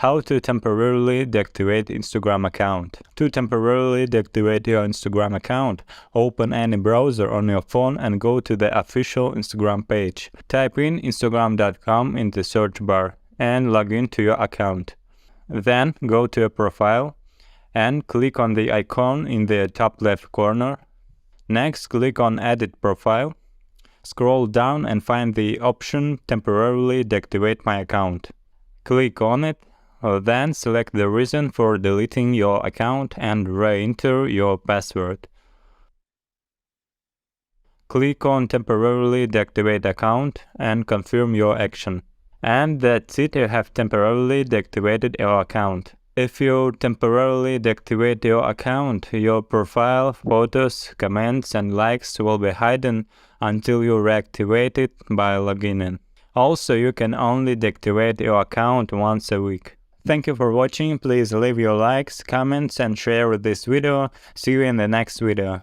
How to temporarily deactivate Instagram account. To temporarily deactivate your Instagram account, open any browser on your phone and go to the official Instagram page. Type in instagram.com in the search bar and log into your account. Then go to your profile and click on the icon in the top left corner. Next, click on Edit Profile. Scroll down and find the option Temporarily Deactivate My Account. Click on it. Then select the reason for deleting your account and re-enter your password. Click on Temporarily Deactivate Account and confirm your action. And that's it, you have temporarily deactivated your account. If you temporarily deactivate your account, your profile, photos, comments and likes will be hidden until you reactivate it by logging in. Also, you can only deactivate your account once a week. Thank you for watching. Please leave your likes, comments and share this video. See you in the next video.